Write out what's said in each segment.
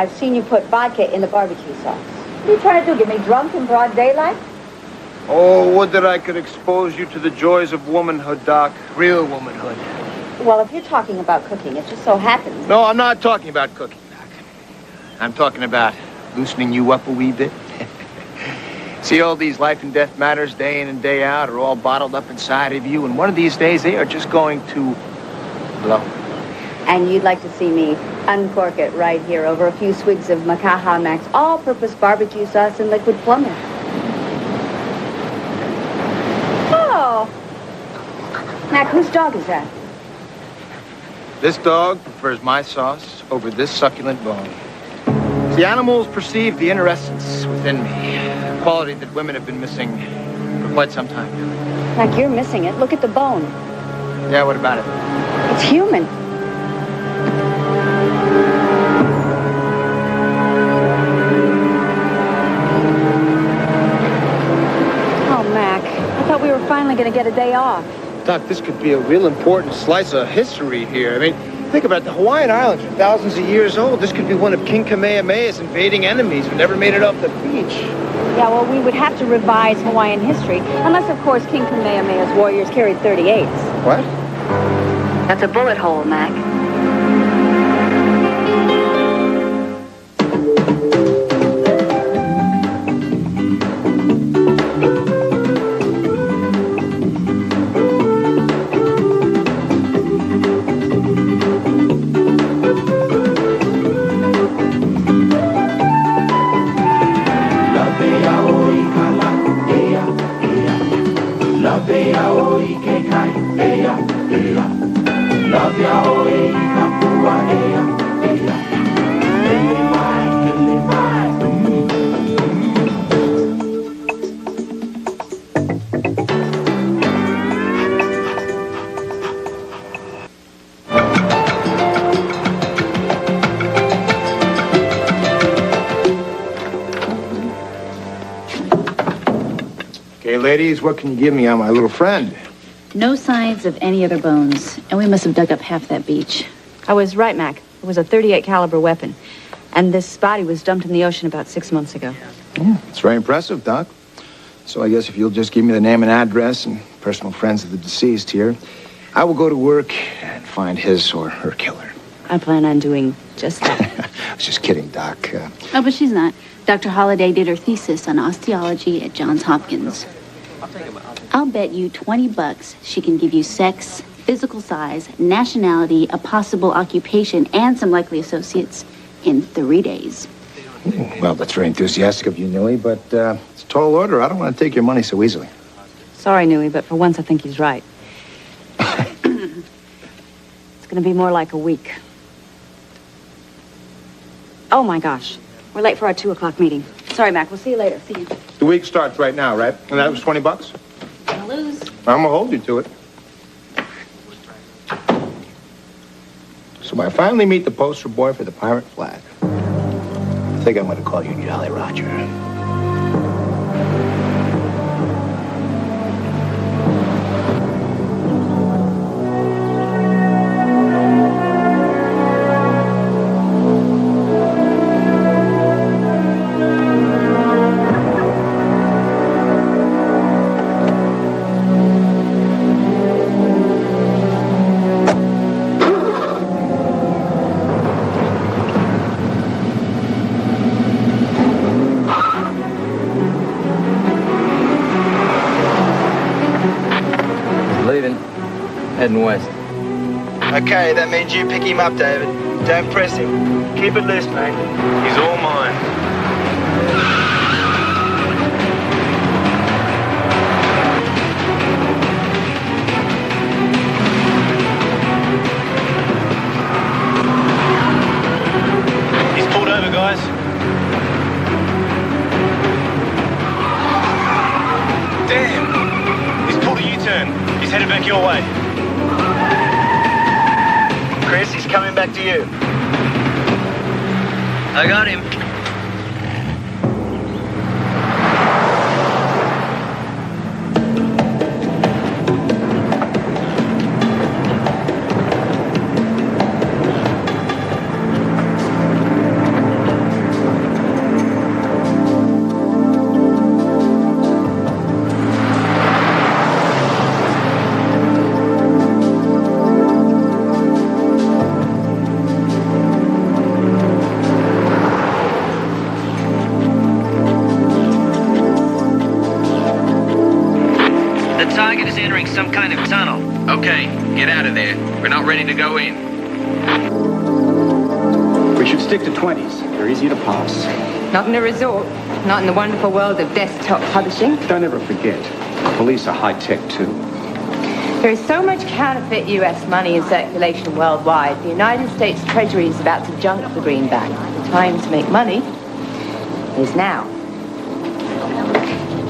I've seen you put vodka in the barbecue sauce. What are you trying to do, get me drunk in broad daylight? Oh, would that I could expose you to the joys of womanhood, Doc. Real womanhood. Well, if you're talking about cooking, it just so happens. No, I'm not talking about cooking, Doc. I'm talking about loosening you up a wee bit. See, all these life and death matters day in and day out are all bottled up inside of you, and one of these days they are just going to blow. And you'd like to see me uncork it right here over a few swigs of Makaha Mack's all-purpose barbecue sauce and liquid plumber. Oh! Mack, whose dog is that? This dog prefers my sauce over this succulent bone. The animals perceive the inner essence within me, a quality that women have been missing for quite some time. Mack, you're missing it. Look at the bone. Yeah, what about it? It's human. Oh, Mack, I thought we were finally going to get a day off. Doc, this could be a real important slice of history here. I mean, think about it. The Hawaiian Islands are thousands of years old. This could be one of King Kamehameha's invading enemies who never made it off the beach. Yeah, well, we would have to revise Hawaiian history, unless, of course, King Kamehameha's warriors carried 38s. What? That's a bullet hole, Mack. Okay, ladies, what can you give me on my little friend? No signs of any other bones, and we must have dug up half that beach. I was right, Mack. It was a 38 caliber weapon. And this body was dumped in the ocean about 6 months ago. It's very impressive, Doc. So I guess if you'll just give me the name and address and personal friends of the deceased here, I will go to work and find his or her killer. I plan on doing just that. I was just kidding, Doc. Oh, but she's not. Dr. Holliday did her thesis on osteology at Johns Hopkins. I'll bet you $20 she can give you sex, physical size, nationality, a possible occupation, and some likely associates in 3 days. Well, that's very enthusiastic of you, Nui, but it's a tall order. I don't want to take your money so easily. Sorry, Nui, but for once I think he's right. It's going to be more like a week. Oh, my gosh. We're late for our 2 o'clock meeting. Sorry, Mack. We'll see you later. See you. The week starts right now, right? And that was $20? Gonna lose. I'm going to hold you to it. So I finally meet the poster boy for the pirate flag. I think I'm going to call you Jolly Roger. Heading west. Okay, that means you pick him up, David. Don't press him. Keep it loose, mate. He's all mine. He's pulled over, guys. Damn! He's pulled a U-turn. He's headed back your way. Chris, he's coming back to you. I got him. is entering some kind of tunnel. Okay, get out of there. We're not ready to go in. We should stick to 20s. They're easier to pass. Not in a resort. Not in the wonderful world of desktop publishing. Don't ever forget, the police are high-tech too. There is so much counterfeit U.S. money in circulation worldwide. The United States Treasury is about to junk the greenback. The time to make money is now.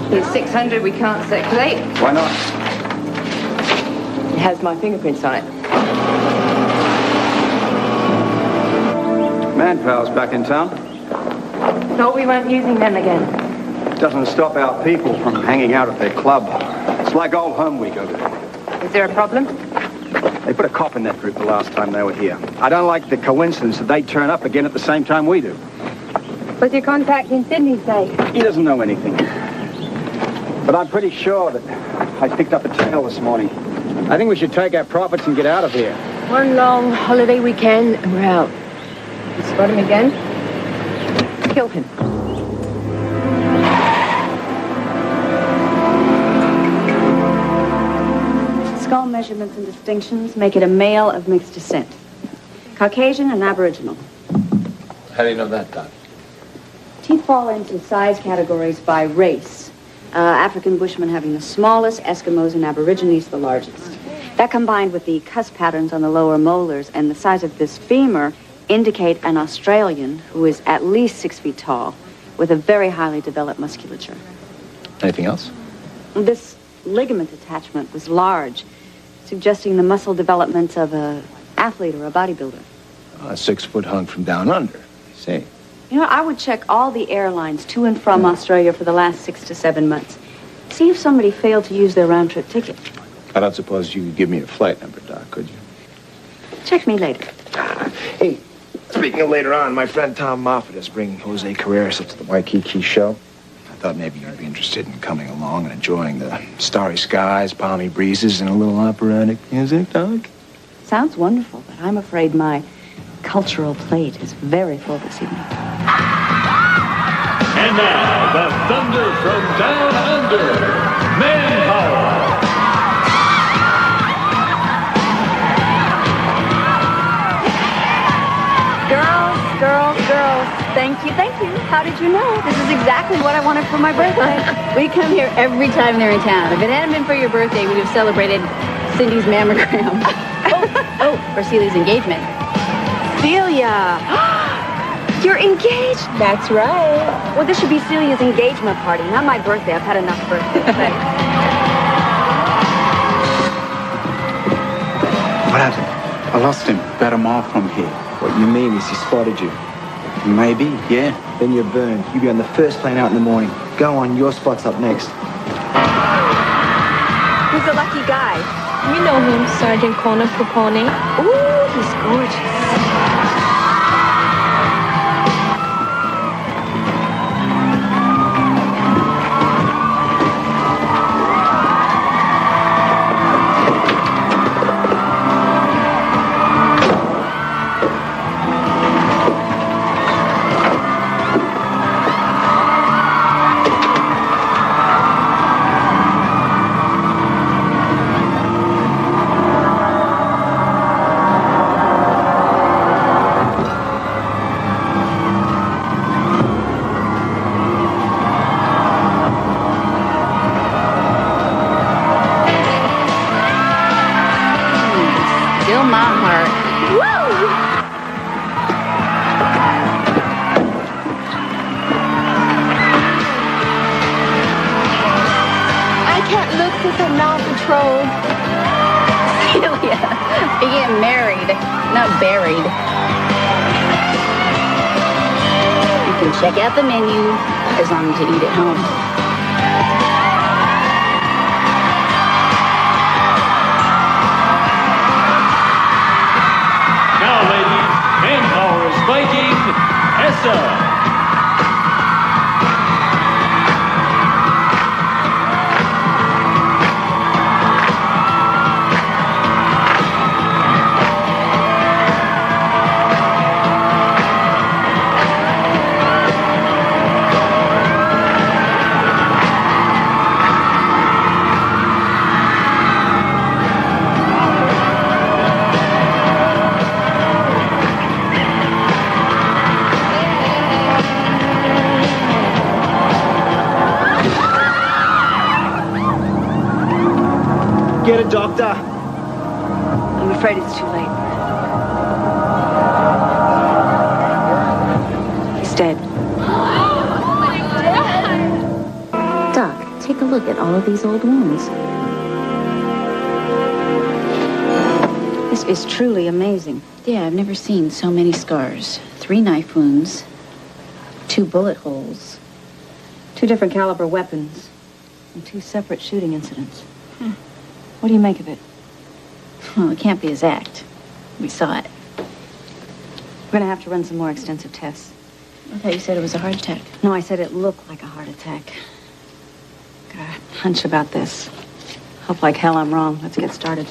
Here's 600 we can't circulate. Why not? It has my fingerprints on it. Manpower's back in town. Thought we weren't using them again. Doesn't stop our people from hanging out at their club. It's like old home week over there. Is there a problem? They put a cop in that group the last time they were here. I don't like the coincidence that they turn up again at the same time we do. What's your contact in Sydney say? He doesn't know anything. But I'm pretty sure that I picked up a tail this morning. I think we should take our profits and get out of here. One long holiday weekend and we're out. You spot him again? Kill him. Skull measurements and distinctions make it a male of mixed descent. Caucasian and Aboriginal. How do you know that, Doc? Teeth fall into size categories by race. African Bushmen having the smallest, Eskimos and Aborigines the largest. That combined with the cusp patterns on the lower molars and the size of this femur indicate an Australian who is at least 6 feet tall with a very highly developed musculature. Anything else? This ligament attachment was large, suggesting the muscle development of an athlete or a bodybuilder. A 6-foot hunk from down under. I see. You know, I would check all the airlines to and from Australia for the last 6 to 7 months. See if somebody failed to use their round-trip ticket. I don't suppose you could give me a flight number, Doc, could you? Check me later. Hey, speaking of later on, my friend Tom Moffat is bringing Jose Carreras up to the Waikiki show. I thought maybe you'd be interested in coming along and enjoying the starry skies, balmy breezes, and a little operatic music, Doc. Sounds wonderful, but I'm afraid my cultural plate is very full this evening. And now, the thunder from down under, Manpower. Girls. Thank you. How did you know? This is exactly what I wanted for my birthday. We come here every time they're in town. If it hadn't been for your birthday, we'd have celebrated Cindy's mammogram. Or Celia's engagement. Celia! You're engaged? That's right. Well, this should be Celia's engagement party, not my birthday. I've had enough birthdays. What happened? I lost him about a mile from here. What you mean is he spotted you? Maybe, yeah. Then you're burned. You'll be on the first plane out in the morning. Go on, your spot's up next. Who's the lucky guy? You know him, Sergeant Connor Proponi. Ooh, he's gorgeous. Check out the menu as long as you eat at home. Now, ladies, Manpower's Viking, Essa. doctor? I'm afraid it's too late. He's dead. Doc, take a look at all of these old wounds. This is truly amazing. Yeah, I've never seen so many scars. 3 knife wounds, 2 bullet holes. 2 different caliber weapons and 2 separate shooting incidents. What do you make of it? Well, it can't be his act. We saw it. We're going to have to run some more extensive tests. I thought you said it was a heart attack. No, I said it looked like a heart attack. Got a hunch about this. Hope like hell I'm wrong. Let's get started.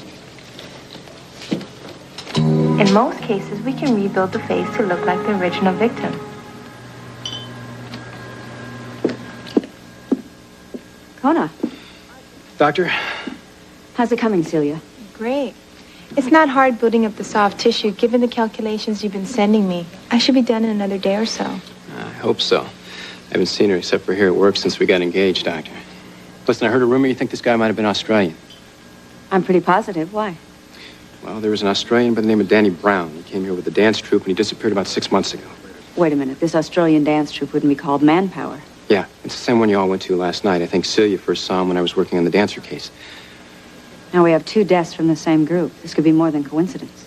In most cases, we can rebuild the face to look like the original victim. Kona, Doctor? how's it coming, Celia? Great. It's not hard building up the soft tissue, given the calculations you've been sending me. I should be done in another day or so. I hope so. I haven't seen her except for here at work since we got engaged, Doctor. Listen, I heard a rumor you think this guy might have been Australian. I'm pretty positive. Why? Well, there was an Australian by the name of Danny Brown. He came here with a dance troupe and he disappeared about 6 months ago. Wait a minute. This Australian dance troupe wouldn't be called Manpower. Yeah, it's the same one you all went to last night. I think Celia first saw him when I was working on the dancer case. Now we have 2 deaths from the same group. This could be more than coincidence.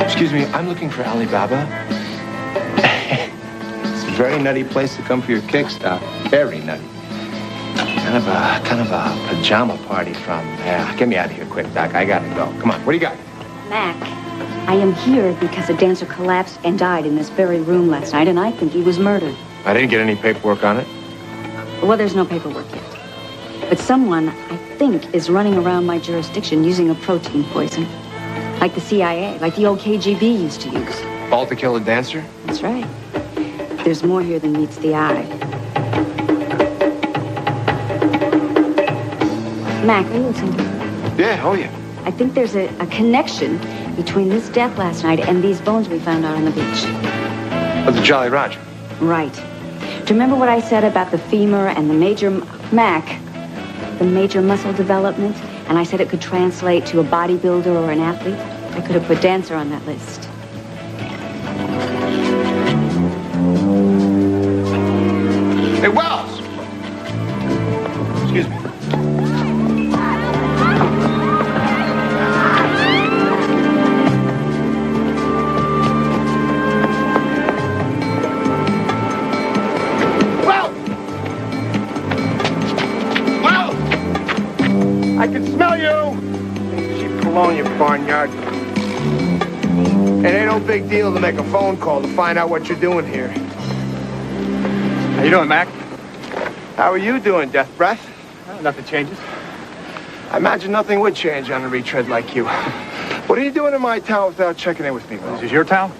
Excuse me, I'm looking for Alibaba. It's a very nutty place to come for your kicks, Doc. Very nutty. Kind of a pajama party from... Yeah, get me out of here quick, Doc. I gotta go. Come on, what do you got? Mac, I am here because a dancer collapsed and died in this very room last night, and I think he was murdered. I didn't get any paperwork on it. Well, there's no paperwork yet. But someone, I think, is running around my jurisdiction using a protein poison. Like the CIA, like the old KGB used to use. All to kill a dancer? That's right. There's more here than meets the eye. Mac, are you listening? Yeah, oh yeah. I think there's a connection between this death last night and these bones we found out on the beach. Oh, the Jolly Roger. Right. Do you remember what I said about the femur and the major... Mac, the major muscle development? And I said it could translate to a bodybuilder or an athlete. I could have put dancer on that list. Hey, Wells! Excuse me. Well! I can smell you! Cheap cologne, you barnyard. It ain't no big deal to make a phone call to find out what you're doing here. How you doing, Mac? How are you doing, Death Breath? Well, nothing changes. I imagine nothing would change on a retread like you. What are you doing in my town without checking in with me, Will? This is your town?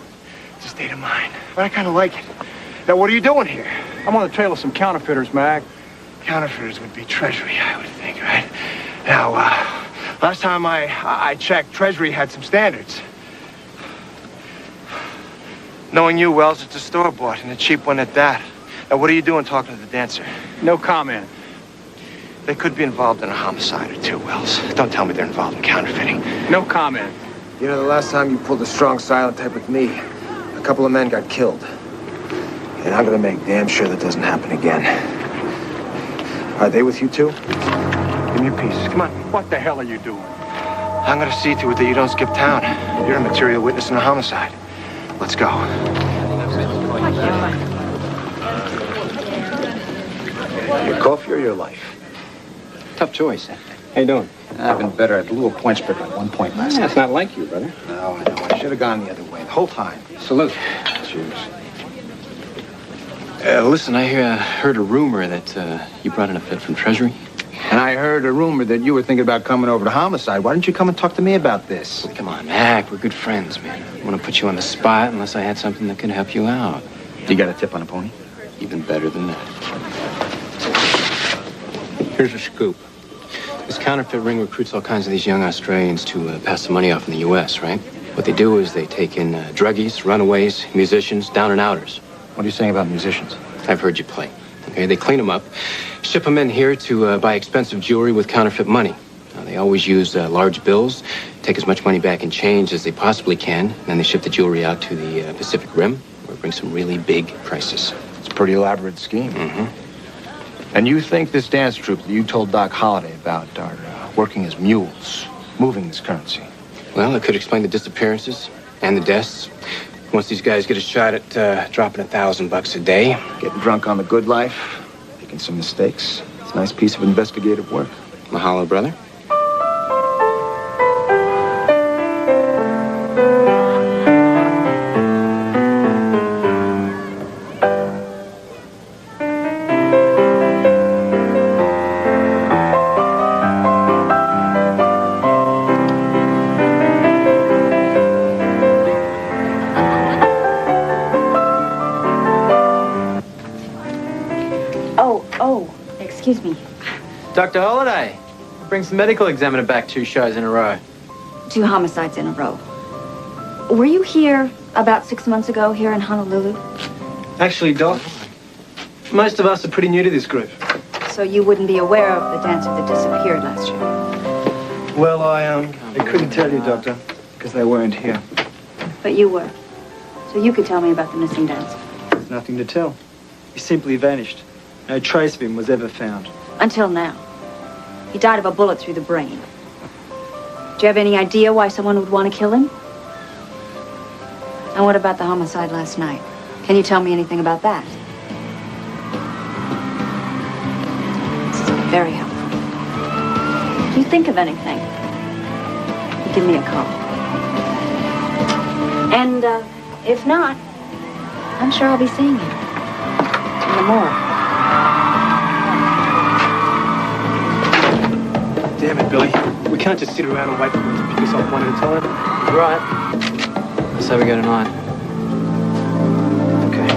It's a state of mind, but I kind of like it. Now, what are you doing here? I'm on the trail of some counterfeiters, Mac. Counterfeiters would be Treasury, I would think, right? Now, last time I checked, Treasury had some standards. Knowing you, Wells, it's a store-bought, and a cheap one at that. Now, what are you doing talking to the dancer? No comment. They could be involved in a homicide or two, Wells. Don't tell me they're involved in counterfeiting. No comment. You know, the last time you pulled a strong silent type with me, a couple of men got killed. And I'm gonna make damn sure that doesn't happen again. Are they with you, too? Give me a piece. Come on. What the hell are you doing? I'm gonna see to it that you don't skip town. You're a material witness in a homicide. Let's go. Your coffee or your life? Tough choice. How you doing? I've been better. I blew a point spread at one point last night. That's not like you, brother. No, I know. I should have gone the other way the whole time. Salute. Cheers. Listen, I heard a rumor that you brought in a fit from Treasury. And I heard a rumor that you were thinking about coming over to homicide. Why didn't you come and talk to me about this? Come on, Mac. We're good friends, man. I want to put you on the spot unless I had something that could help you out. You got a tip on a pony? Even better than that. Here's a scoop. This counterfeit ring recruits all kinds of these young Australians to pass the money off in the U.S., right? What they do is they take in druggies, runaways, musicians, down and outers. What are you saying about musicians? I've heard you play. Okay, they clean them up, ship them in here to buy expensive jewelry with counterfeit money. Now, they always use large bills, take as much money back in change as they possibly can, and then they ship the jewelry out to the Pacific Rim, where it brings some really big prices. It's a pretty elaborate scheme. Mm-hmm. And you think this dance troupe that you told Doc Holliday about are working as mules, moving this currency? Well, it could explain the disappearances and the deaths. Once these guys get a shot at dropping $1,000 a day. Getting drunk on the good life, making some mistakes. It's a nice piece of investigative work. Mahalo, brother. Excuse me. Dr. Holliday, brings the medical examiner back 2 shows in a row. 2 homicides in a row. Were you here about 6 months ago here in Honolulu? Actually, Doc, most of us are pretty new to this group. So you wouldn't be aware of the dancer that disappeared last year? Well, I couldn't tell you, Doctor, because they weren't here. But you were. So you could tell me about the missing dancer. There's nothing to tell. He simply vanished. No trace of him was ever found. Until now. He died of a bullet through the brain. Do you have any idea why someone would want to kill him? And what about the homicide last night? Can you tell me anything about that? This is very helpful. If you think of anything, give me a call. And if not, I'm sure I'll be seeing you in the morgue. Damn it, Billy. We can't just sit around and wait for them to pick us off one at a time. Right. So we go tonight. Okay.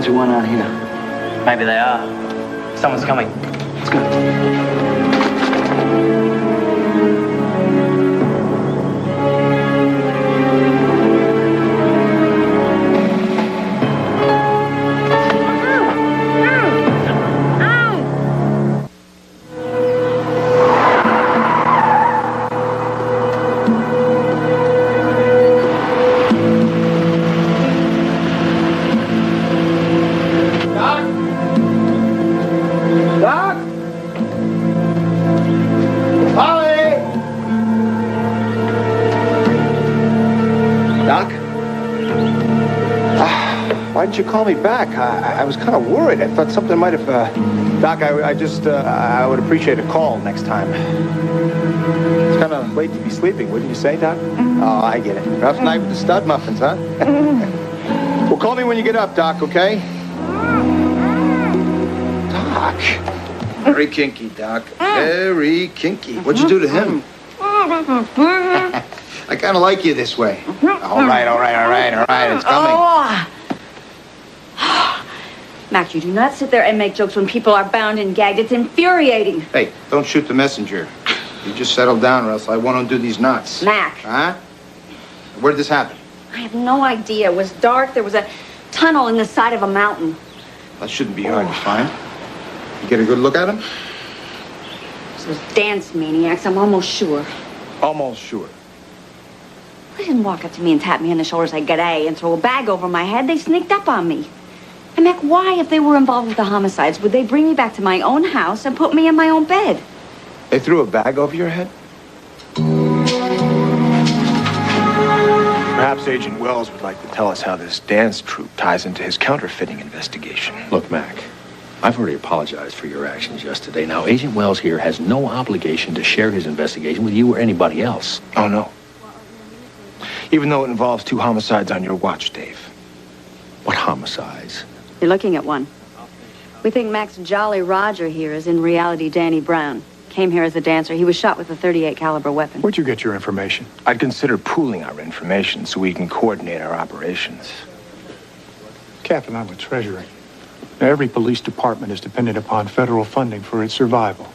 Who went out here? Maybe they are. Someone's coming. Let's go. Why didn't you call me back? I was kind of worried. I thought something might have... Doc, I would appreciate a call next time. It's kind of late to be sleeping, wouldn't you say, Doc? Oh, I get it. Rough night with the stud muffins, huh? Well, call me when you get up, Doc, okay? Doc. Very kinky, Doc. Very kinky. What'd you do to him? I kind of like you this way. All right. It's coming. Mac, you do not sit there and make jokes when people are bound and gagged. It's infuriating. Hey, don't shoot the messenger. You just settle down or else I won't undo these knots. Mac. Huh? Where did this happen? I have no idea. It was dark. There was a tunnel in the side of a mountain. That shouldn't be hard to find. You get a good look at him? Those dance maniacs, I'm almost sure. Almost sure. They didn't walk up to me and tap me on the shoulder, say g'day, and throw a bag over my head. They sneaked up on me. And Mac, why, if they were involved with the homicides, would they bring me back to my own house and put me in my own bed? They threw a bag over your head? Perhaps Agent Wells would like to tell us how this dance troupe ties into his counterfeiting investigation. Look, Mac, I've already apologized for your actions yesterday. Now, Agent Wells here has no obligation to share his investigation with you or anybody else. Oh, no. Even though it involves 2 homicides on your watch, Dave. What homicides? You're looking at one. We think Mac's Jolly Roger here is in reality Danny Brown. Came here as a dancer. He was shot with a .38 caliber weapon. Where'd you get your information? I'd consider pooling our information so we can coordinate our operations. Captain, I'm with Treasury. Now, every police department is dependent upon federal funding for its survival.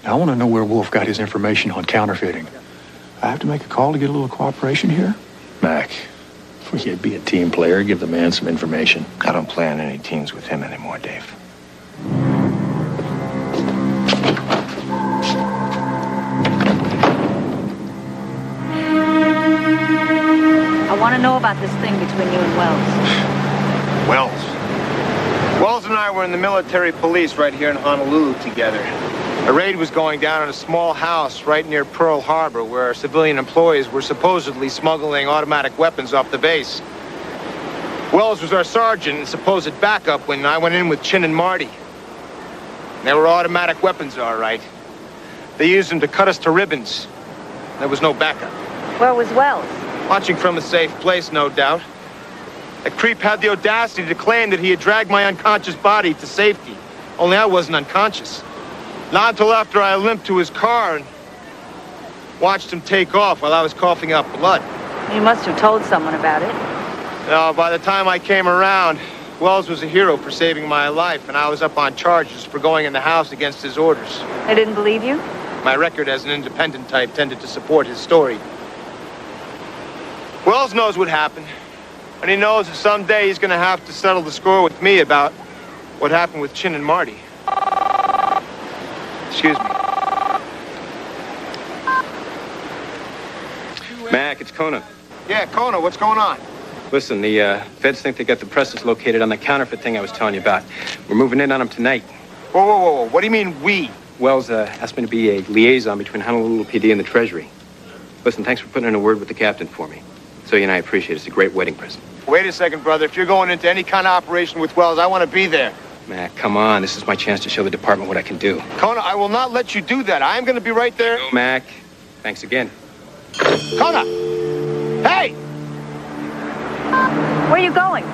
Now, I want to know where Wolfe got his information on counterfeiting. I have to make a call to get a little cooperation here? Mac, you'd be a team player. Give the man some information. I don't play on any teams with him anymore, Dave. I want to know about this thing between you and Wells. Wells and I were in the military police right here in Honolulu together. A raid was going down in a small house right near Pearl Harbor where civilian employees were supposedly smuggling automatic weapons off the base. Wells was our sergeant and supposed backup when I went in with Chin and Marty. They were automatic weapons, all right. They used them to cut us to ribbons. There was no backup. Where was Wells? Watching from a safe place, no doubt. The creep had the audacity to claim that he had dragged my unconscious body to safety. Only I wasn't unconscious. Not until after I limped to his car and watched him take off while I was coughing up blood. You must have told someone about it. Now, by the time I came around, Wells was a hero for saving my life, and I was up on charges for going in the house against his orders. They didn't believe you? My record as an independent type tended to support his story. Wells knows what happened, and he knows that someday he's going to have to settle the score with me about what happened with Chin and Marty. Excuse me. Mac, it's Kona. Yeah, Kona, what's going on? Listen, the feds think they got the presses located on the counterfeit thing I was telling you about. We're moving in on them tonight. Whoa. What do you mean, we? Wells asked me to be a liaison between Honolulu PD and the Treasury. Listen, thanks for putting in a word with the captain for me. So you and I appreciate it. It's a great wedding present. Wait a second, brother. If you're going into any kind of operation with Wells, I want to be there. Mac, come on. This is my chance to show the department what I can do. Kona, I will not let you do that. I'm going to be right there. Go, Mac. Thanks again. Kona! Hey! Where are you going?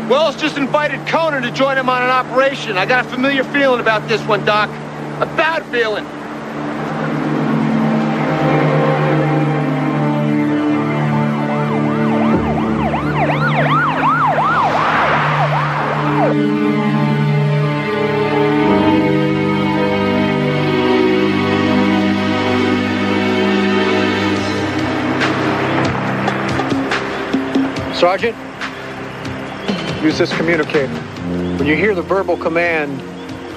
Wells just invited Kona to join him on an operation. I got a familiar feeling about this one, Doc. A bad feeling. Sergeant, use this communicator. When you hear the verbal command,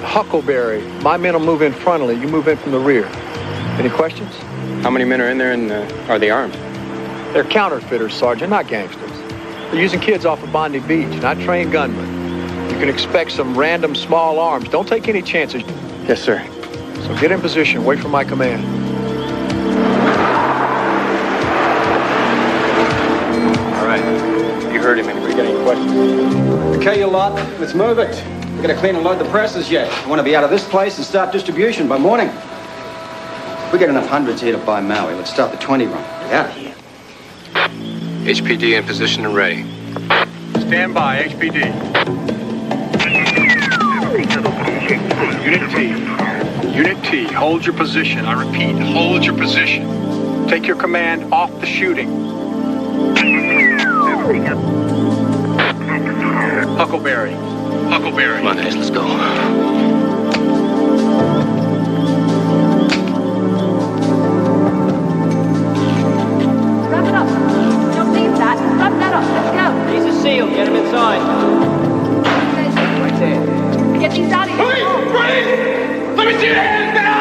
Huckleberry, my men will move in frontally. You move in from the rear. Any questions? How many men are in there, and are they armed? They're counterfeiters, Sergeant, not gangsters. They're using kids off of Bondi Beach, not trained gunmen. You can expect some random small arms. Don't take any chances. Yes, sir. So get in position. Wait for my command. Heard him. Anybody got any questions? Okay, you lot, let's move it. We've got to clean and load the presses yet. I want to be out of this place and start distribution by morning. If we get enough hundreds here to buy Maui, let's start the 20 run. Get out of here. HPD in position and ready. Stand by, HPD. Unit T, hold your position. I repeat, hold your position. Take your command off the shooting. Huckleberry. Huckleberry. Come on, guys, let's go. Wrap it up. Don't leave that. Wrap that up. Let's go. He's a seal. Get him inside. Right there. Get these out of here. Freeze! Let me see your hands now!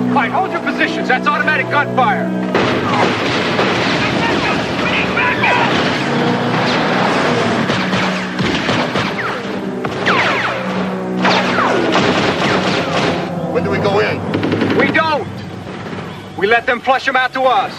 All right, hold your positions. That's automatic gunfire. When do we go in? We don't. We let them flush them out to us.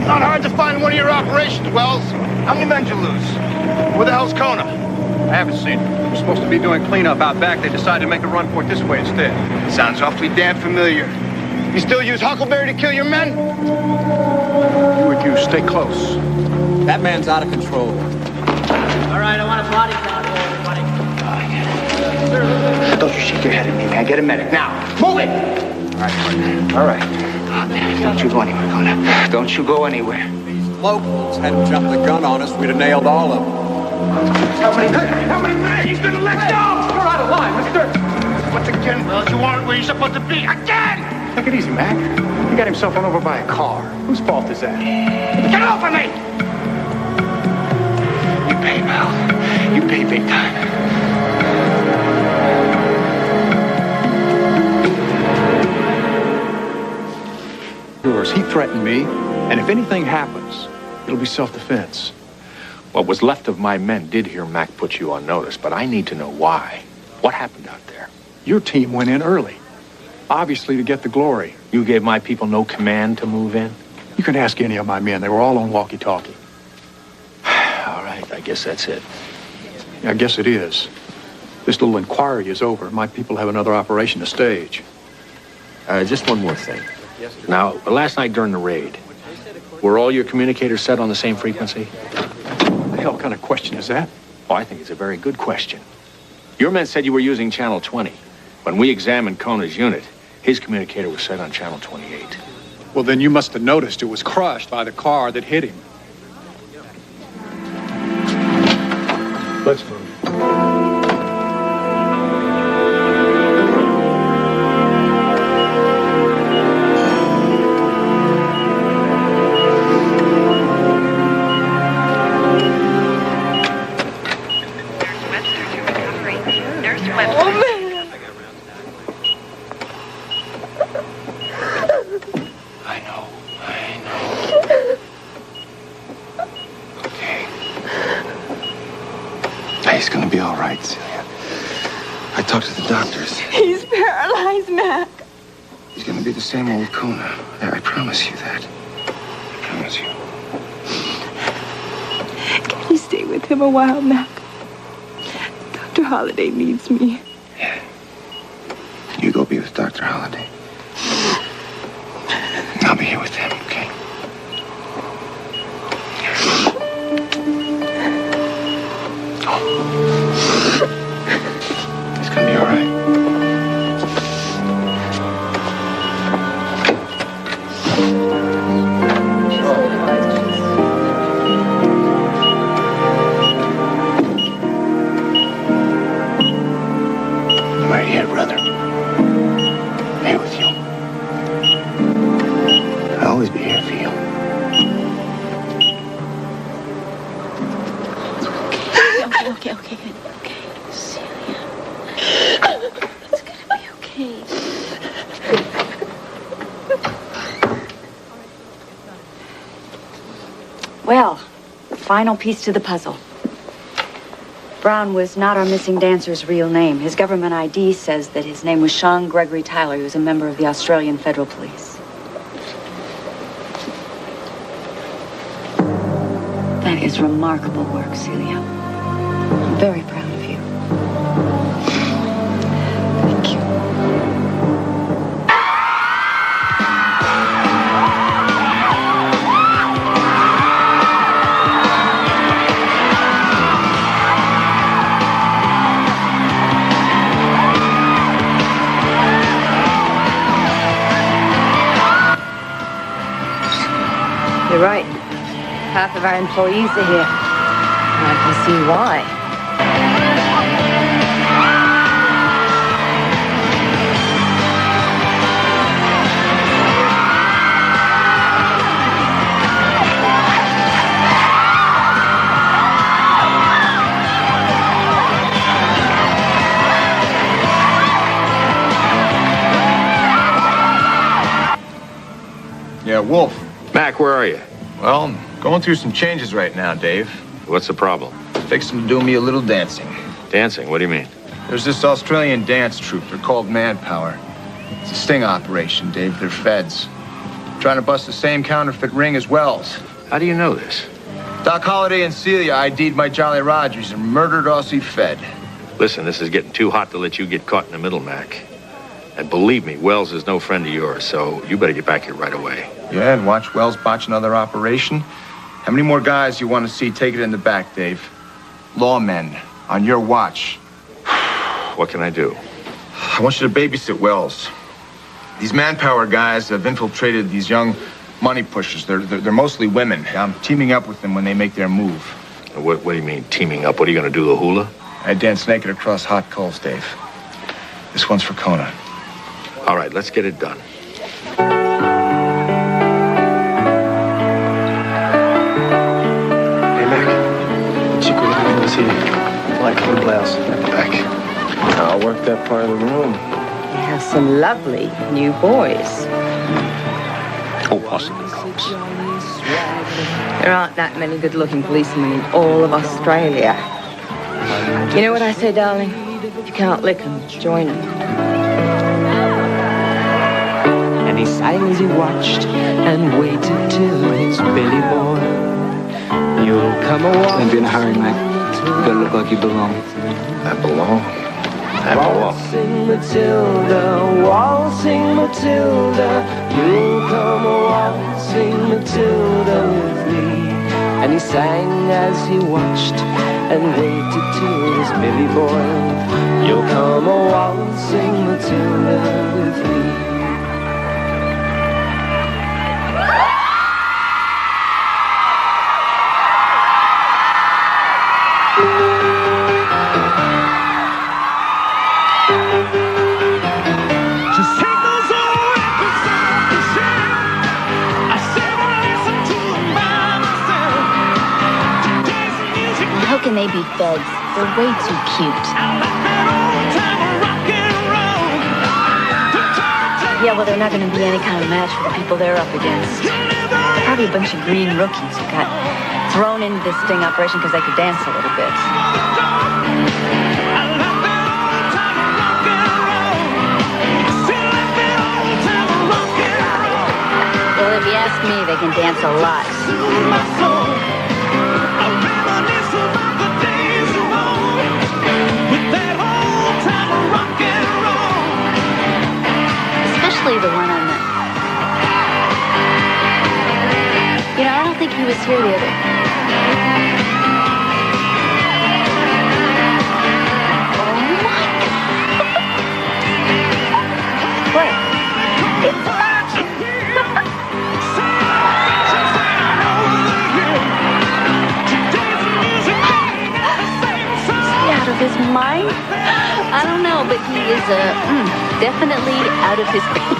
Not hard to find one of your operations, Wells. How many men did you lose? Where the hell's Kona? I haven't seen it. We're supposed to be doing cleanup out back. They decided to make a run for it this way instead. Sounds awfully damn familiar. You still use Huckleberry to kill your men? You and you, stay close. That man's out of control. All right, I want a body count here, everybody. Don't you shake your head at me, man. Get a medic now. Move it! All right. Don't you go anywhere, Kona. Don't you go anywhere. These locals hadn't jumped the gun on us, we'd have nailed all of them. How many men? He's gonna let go! You're out of line, mister. Once again, Wells, you aren't where you're supposed to be. Again! Take it easy, Mac. He got himself run over by a car. Whose fault is that? Get off of me! You pay, pal. You pay big time. He threatened me, and if anything happens, it'll be self-defense. What was left of my men did hear Mac put you on notice, but I need to know why. What happened out there? Your team went in early, obviously to get the glory. You gave my people no command to move in? You can ask any of my men. They were all on walkie-talkie. All right, I guess that's it. I guess it is. This little inquiry is over. My people have another operation to stage. Just one more thing. Now, last night during the raid, were all your communicators set on the same frequency? What the hell kind of question is that? Oh, I think it's a very good question. Your men said you were using channel 20. When we examined Kona's unit, his communicator was set on channel 28. Well, then you must have noticed it was crushed by the car that hit him. Let's move. He's gonna be all right, Celia. I talked to the doctors. He's paralyzed, Mac. He's gonna be the same old Kona. I promise you that. I promise you. Can you stay with him a while, Mac? Dr. Holliday needs me. Yeah. You go be with Dr. Holliday. I'll be here with him, okay? It's gonna be all right. I'm right here, brother. I'm here with you. I'll always be here for you. Okay, good. Okay, Celia. It's gonna be okay. final piece to the puzzle. Brown was not our missing dancer's real name. His government ID says that his name was Sean Gregory Tyler. He was a member of the Australian Federal Police. That is remarkable work, Celia. I'm very proud of you. Thank you. You're right. Half of our employees are here. And I can see why. Yeah, Wolfe. Mac, where are you? Well, I'm going through some changes right now, Dave. What's the problem? Fixing to do me a little dancing. Dancing? What do you mean? There's this Australian dance troupe. They're called Manpower. It's a sting operation, Dave. They're feds. Trying to bust the same counterfeit ring as Wells. How do you know this? Doc Holliday and Celia ID'd my Jolly Rogers and murdered Aussie Fed. Listen, this is getting too hot to let you get caught in the middle, Mac. And believe me, Wells is no friend of yours, so you better get back here right away. Yeah, and watch Wells botch another operation. How many more guys you want to see take it in the back, Dave? Lawmen, on your watch. What can I do? I want you to babysit Wells. These Manpower guys have infiltrated these young money pushers. They're mostly women. I'm teaming up with them when they make their move. What do you mean, teaming up? What are you going to do, the hula? I dance naked across hot coals, Dave. This one's for Kona. All right, let's get it done. Hey, Mac. Chico looking for us here. Black coat blouse at the back. I'll work that part of the room. You have some lovely new boys. Oh, possibly cops. There aren't that many good-looking policemen in all of Australia. You know what I say, darling? If you can't lick 'em, join 'em. And he sang as he watched and waited till his belly boiled. You'll come along. Don't be in a hurry, Mac. You gotta look like you belong. I belong. I belong. Waltzing Matilda, waltzing Matilda. You'll come waltzing Matilda with me. And he sang as he watched and waited till his belly boiled. You'll come waltzing Matilda with me. How can they be feds? They're way too cute. Yeah, well, they're not going to be any kind of match for the people they're up against. They're probably a bunch of green rookies who got thrown into this sting operation because they could dance a little bit. Well, if you ask me, they can dance a lot. Especially the one on the... You know, I don't think he was here the other... Oh, my God! What? It's Mack! Is he out of his mind? I don't know, but he is definitely out of his pants.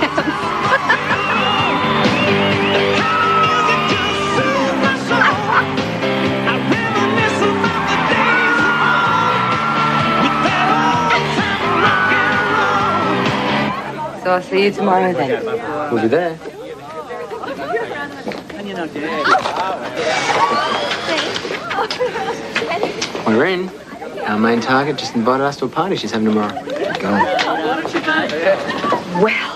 So I'll see you tomorrow then. We'll be there. We're in. Our main target just invited us to a party she's having tomorrow. Go. Well,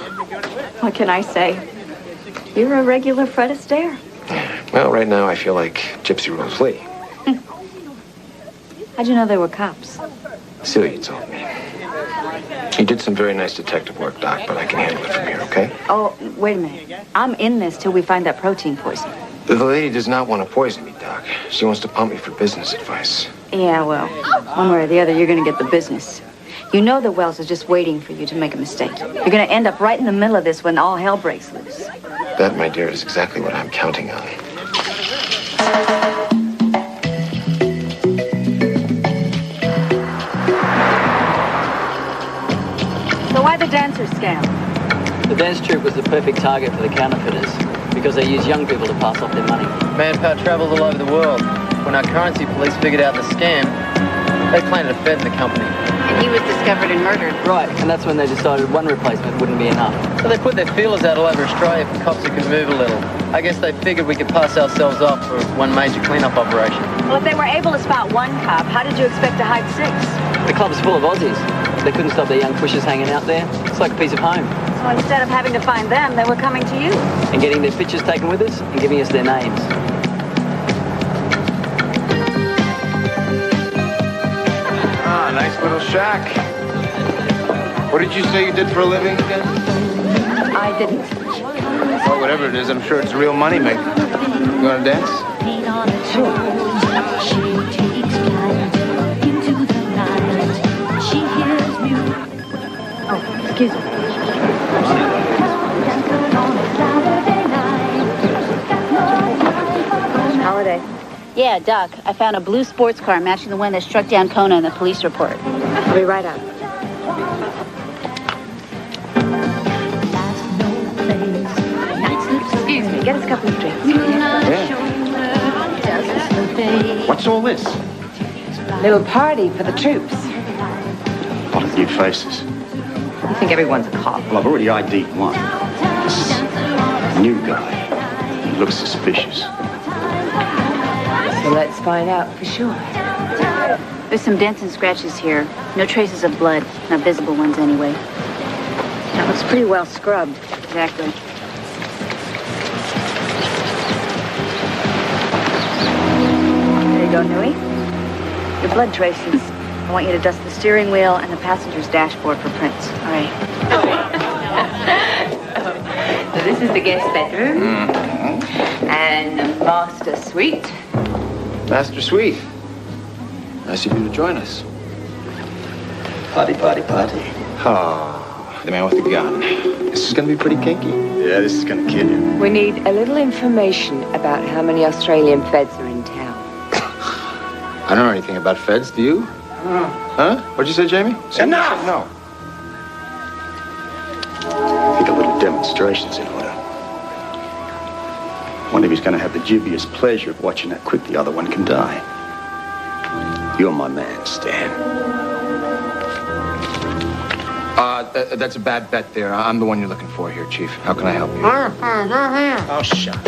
what can I say? You're a regular Fred Astaire. Well, right now I feel like Gypsy Rose Lee. How'd you know they were cops? Celia told me. You did some very nice detective work, Doc, but I can handle it from here, okay? Oh, wait a minute. I'm in this till we find that protein poison. The lady does not want to poison me, Doc. She wants to pump me for business advice. Yeah, well, one way or the other, you're going to get the business. You know that Wells is just waiting for you to make a mistake. You're going to end up right in the middle of this when all hell breaks loose. That, my dear, is exactly what I'm counting on. So why the dancer scam? The dance troupe was the perfect target for the counterfeiters because they use young people to pass off their money. Manpower travels all over the world. When our currency police figured out the scam, they planted a Fed in the company. And he was discovered and murdered. Right, and that's when they decided one replacement wouldn't be enough. So they put their feelers out all over Australia for cops who could move a little. I guess they figured we could pass ourselves off for one major cleanup operation. Well, if they were able to spot one cop, how did you expect to hide 6? The club's full of Aussies. They couldn't stop their young pushers hanging out there. It's like a piece of home. So instead of having to find them, they were coming to you. And getting their pictures taken with us and giving us their names. Ah, nice little shack. What did you say you did for a living again? I didn't. Well, whatever it is, I'm sure it's a real moneymaker. You want to dance? Sure. Oh, excuse me. Holliday. Yeah, Doc. I found a blue sports car matching the one that struck down Kona in the police report. I'll be right out. Excuse me, get us a couple of drinks. Yeah. What's all this? Little party for the troops. A lot of new faces. You think everyone's a cop? Well, I've already ID'd one. This is a new guy. He looks suspicious. So let's find out for sure. There's some dents and scratches here. No traces of blood. Not visible ones anyway. That looks pretty well scrubbed. Exactly. There you go, Nui. Your blood traces. I want you to dust the steering wheel and the passenger's dashboard for prints. All right. So this is the guest bedroom. And the master suite. Master Suite. Nice of you to join us. Party, party, party. Oh, the man with the gun. This is going to be pretty kinky. Yeah, this is going to kill you. We need a little information about how many Australian feds are in town. I don't know anything about feds, do you? Huh? What'd you say, Jamie? Enough! No. I think a little demonstration's in order. One of you's going to have the dubious pleasure of watching how quick the other one can die. You're my man, Stan. That's a bad bet there. I'm the one you're looking for here, Chief. How can I help you? Oh, shut up.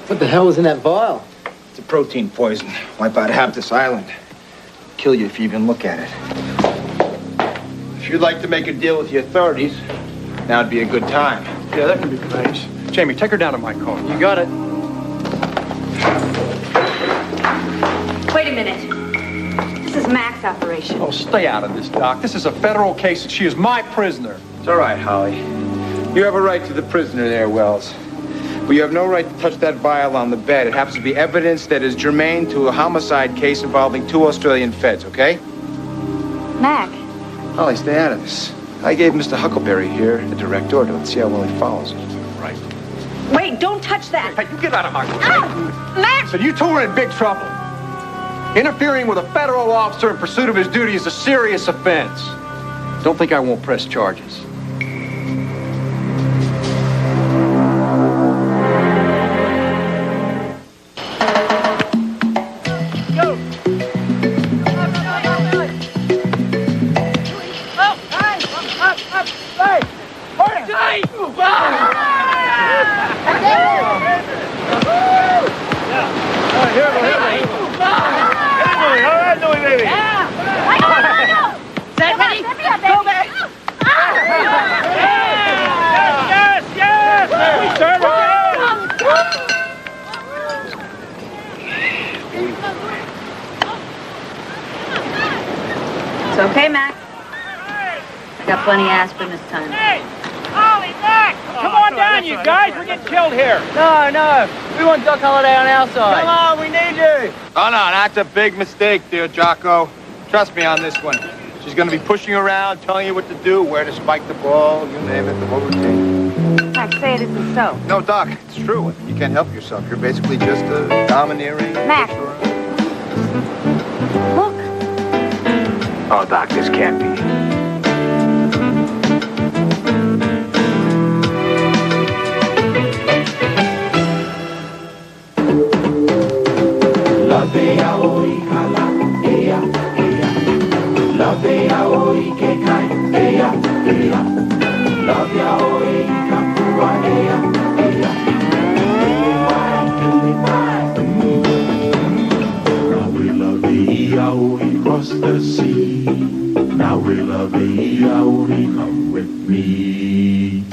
What the hell was in that vial? It's a protein poison. Wipe out half this island. Kill you if you even look at it. If you'd like to make a deal with the authorities, now'd be a good time. Yeah, that can be arranged. Jamie, take her down to my car. You got it. Wait a minute. This is Mack's operation. Oh, stay out of this, Doc. This is a federal case and she is my prisoner. It's all right, Holly. You have a right to the prisoner there, Wells. But you have no right to touch that vial on the bed. It happens to be evidence that is germane to a homicide case involving 2 Australian feds, okay? Mac. Holly, stay out of this. I gave Mr. Huckleberry here a direct order. Let's see how well he follows it. Right. Wait, don't touch that. Hey, you get out of my way. Mac! So you two are in big trouble. Interfering with a federal officer in pursuit of his duty is a serious offense. Don't think I won't press charges. It's okay, Mac. I got plenty of aspirin this time. Hey! Holly, Mac! Come on down, you guys. We're getting killed here. No. We want Doc Holliday on our side. Come on, we need you. Oh, no, that's a big mistake, dear Jocko. Trust me on this one. She's going to be pushing you around, telling you what to do, where to spike the ball, you name it, the whole routine. Mac, say it isn't so. No, Doc, it's true. You can't help yourself. You're basically just a domineering... Mac. Look. Oh, Doc, this can't be. Across the sea, now we'll come with me.